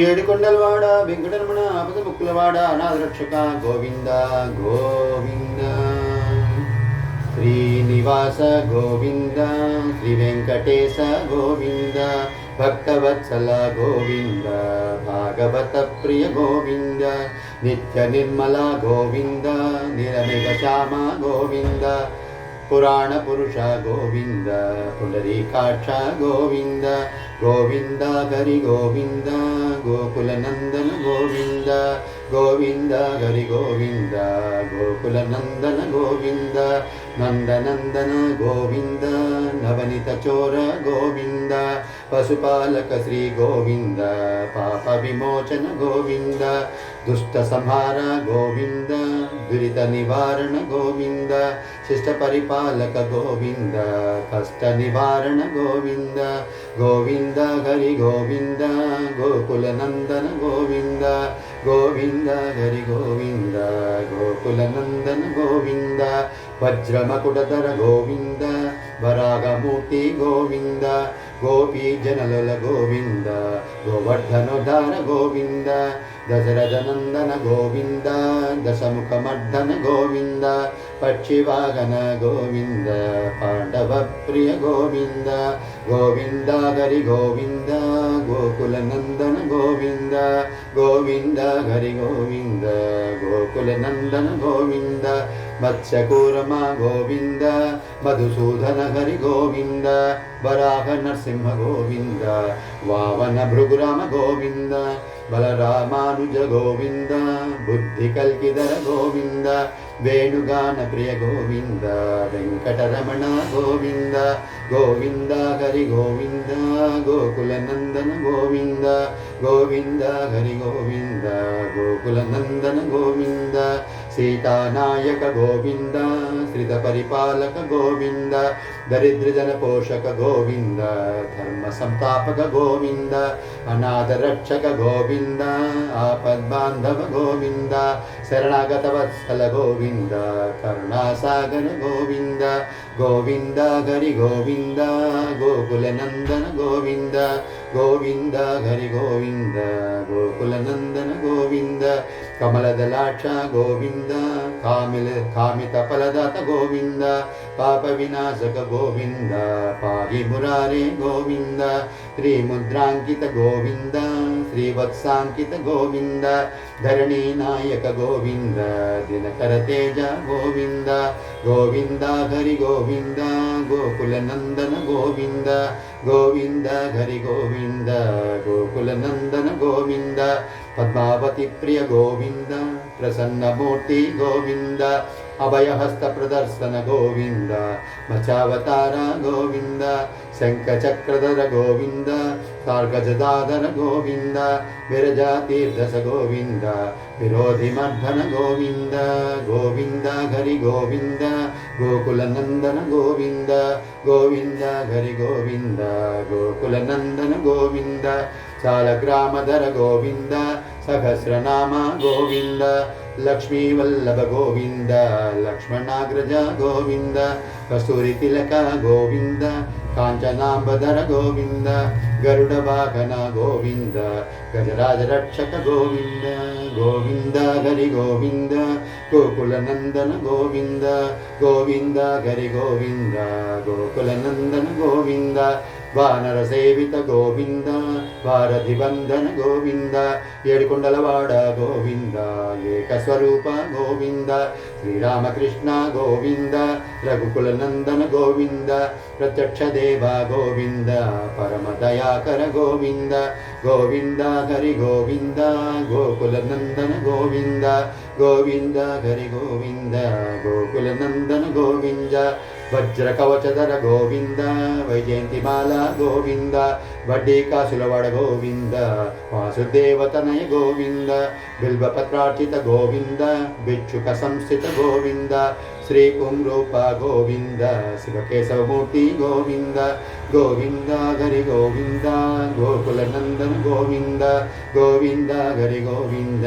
ఏడుకొండలవాడ వెంకటరమణ ఆపద ముక్కులవాడ అనాథ రక్షక గోవింద గోవింద. శ్రీనివాస గోవింద, శ్రీ వెంకటేశ గోవింద, భక్తవత్సల గోవింద, భాగవత ప్రియ గోవింద, నిత్య నిర్మల గోవింద, నిరమిగ శ్యామ గోవింద, పురాణ పురుష గోవింద, పుండరీకాక్ష గోవింద, గోవింద హరి గోవింద, గోకుల నందన గోవింద, గోవింద హరి గోవింద, గోకుల నందన గోవింద, నందనందన గోవింద, నవనిత చోర గోవింద, పశుపాలక శ్రీ గోవింద, పాప విమోచన గోవింద, దుష్ట సంహార గోవింద, దురిత నివారణ గోవింద, శిష్ట పరిపాలక గోవింద, కష్ట నివారణ గోవింద, గోవింద హరి గోవింద, గోకుల నందన గోవింద, గోవింద హరి గోవింద, గోకుల నందన గోవింద, వజ్రమకుటధర గోవింద, వరాగమూర్తి గోవింద, గోపీ జనలుల గోవింద, గోవర్ధనోద్ధార గోవింద, దశరథనందన గోవింద, దశముఖమర్దన గోవింద, పక్షివాహన గోవింద, పాండవ ప్రియ గోవింద, గోవింద హరి గోవింద, గోకుల నందన గోవింద, గోవింద హరి గోవింద, గోకుల నందన గోవింద, మత్స్యకూరమ గోవింద, మధుసూదన హరి గోవింద, వరాహ నరసింహ గోవింద, వావన భృగురామ గోవింద, బలరామానుజ గోవింద, బుద్ధి కల్కిధర గోవింద, వేణుగాన ప్రియ గోవింద, వెంకటరమణ గోవింద, గోవింద హరి గోవింద, గోకుల నందన గోవింద, గోవింద హరి గోవింద, గోకుల నందన గోవింద, సీతానాయక గోవింద, శ్రిత పరిపాలక గోవింద, దరిద్ర జన పోషక గోవింద, ధర్మ సంస్థాపక గోవింద, అనాథ రక్షక గోవింద, ఆపద్బాంధవ గోవింద, శరణాగత వత్సల గోవింద, కరుణాసాగర గోవింద, గోవింద హరి గోవింద, గోకుల నందన గోవింద, గోవింద హరి గోవింద, గోకుల నందన గోవింద, కమలదలాక్ష గోవింద, కామిత ఫలదాత గోవింద, పాప వినాశక గోవింద, పాహి మురారే గోవింద, శ్రీముద్రాంకిత గోవింద, శ్రీవత్సాంకిత గోవింద, ధరణీ నాయక గోవింద, దినకర తేజ గోవింద, గోవింద హరి గోవింద, గోకుల నందన గోవింద, గోవింద హరి గోవింద, గోకుల నందన గోవింద, పద్మావతి ప్రియ గోవింద, ప్రసన్నమూర్తి గోవింద, అభయహస్త ప్రదర్శన గోవింద, మచావతార గోవింద, శంఖచక్రధర గోవింద, సార్గజదాధర గోవింద, విరజాతీర్థస గోవింద, విరోధి మర్ధన గోవింద, గోవింద హరి గోవింద, గోకుల నందన గోవింద, గోవింద హరి గోవింద, గోకుల నందన గోవింద, చాలగ్రామధర గోవింద, సహస్రనామ గోవింద, లక్ష్మీవల్లభ గోవింద, లక్ష్మణాగ్రజ గోవింద, కస్తూరి తిలక గోవింద, కాంచనాంబధర గోవింద, గరుడ వాహన గోవింద, గజరాజ రక్షక గోవింద, గోవింద హరి గోవింద, గోకుల నందన గోవింద, గోవింద హరి గోవింద, గోకుల నందన గోవింద, వానర సేవిత గోవింద, వారధి వందన గోవింద, ఏడుకొండలవాడ గోవింద, ఏకస్వరూప గోవింద, శ్రీరామకృష్ణ గోవింద, రఘుకుల నందన గోవింద, ప్రత్యక్ష దేవ గోవింద, పరమ దయాకర గోవింద, గోవింద హరి గోవింద, గోకుల నందన గోవింద, గోవింద హరి గోవింద, గోకుల నందన గోవింద, వజ్ర కవచధర గోవింద, వైజయంతిమాల గోవింద, వడ్డీ కాసులవాడ గోవింద, వాసుదేవతనయ గోవింద, బిల్వపత్రార్చిత గోవింద, భిక్షుక సంస్థిత గోవింద, శ్రీ పుంరూప గోవింద, శివకేశవమూర్తి గోవింద, గోవింద హరి గోవింద, గోకుల నందన గోవింద, గోవింద హరి గోవింద,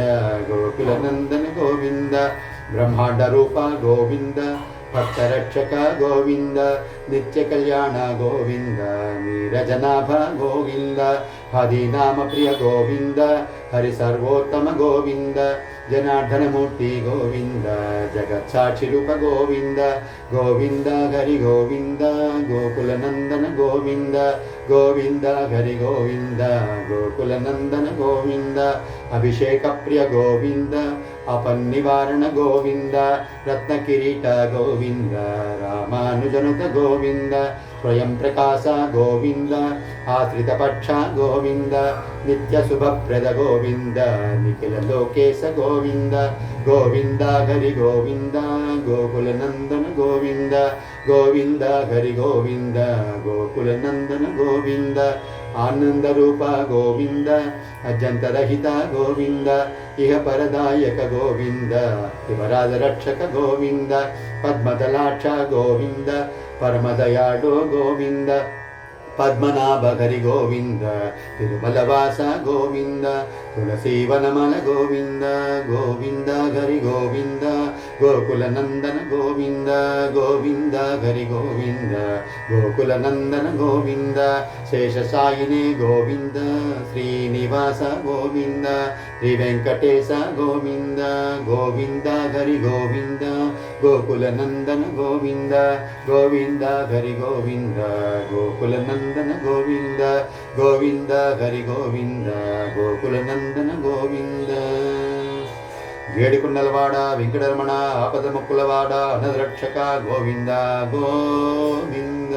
గోకుల నందన గోవింద, బ్రహ్మాండ రూప గోవింద, భక్తరక్షక గోవింద నిత్య కళ్యాణ గోవింద నీరజనాభ గోవింద హరినామ ప్రియ గోవింద హరి సర్వోత్తమ గోవింద జనార్దనమూర్తి గోవింద జగత్సాక్షి రూప గోవింద గోవింద హరి గోవింద గోకుల నందన గోవింద గోవింద హరి గోవింద గోకుల నందన గోవింద అభిషేక ప్రియ గోవింద అపన్నివారణ గోవింద రత్న కిరీట గోవింద రామానుజనుత గోవింద స్వయం ప్రకాశ గోవింద ఆశ్రిత పక్ష గోవింద నిత్య శుభప్రద గోవింద నిఖిల లోకేశ గోవింద గోవింద హరి గోవింద గోకుల నందన గోవింద గోవింద హరి గోవింద గోకుల నందన గోవింద ఆనంద రూప గోవింద అజంతరహిత గోవింద ఇహ పరదాయక గోవింద శివరాజ రక్షక గోవింద పద్మదలాక్ష గోవింద పరమదయాళో గోవింద పద్మనాభ హరి గోవింద తిరుమలవాస గోవింద తులసీవనమల గోవింద గోవింద హరి గోవింద గోకుల నందన గోవింద గోవింద హరి గోవింద గోకుల నందన గోవింద శేషసాయినే గోవింద శ్రీనివాస గోవింద శ్రీ వెంకటేశ గోవింద గోవింద హరి గోవింద గోకుల నందన గోవింద గోవింద హరి గోవింద గోకుల నందన గోవింద గోవింద హరి గోవింద గోకుల నందన గోవింద ఏడుకొండలవాడ వెంకటరమణ ఆపద ముక్కులవాడ అనరక్షక గోవింద గోవింద.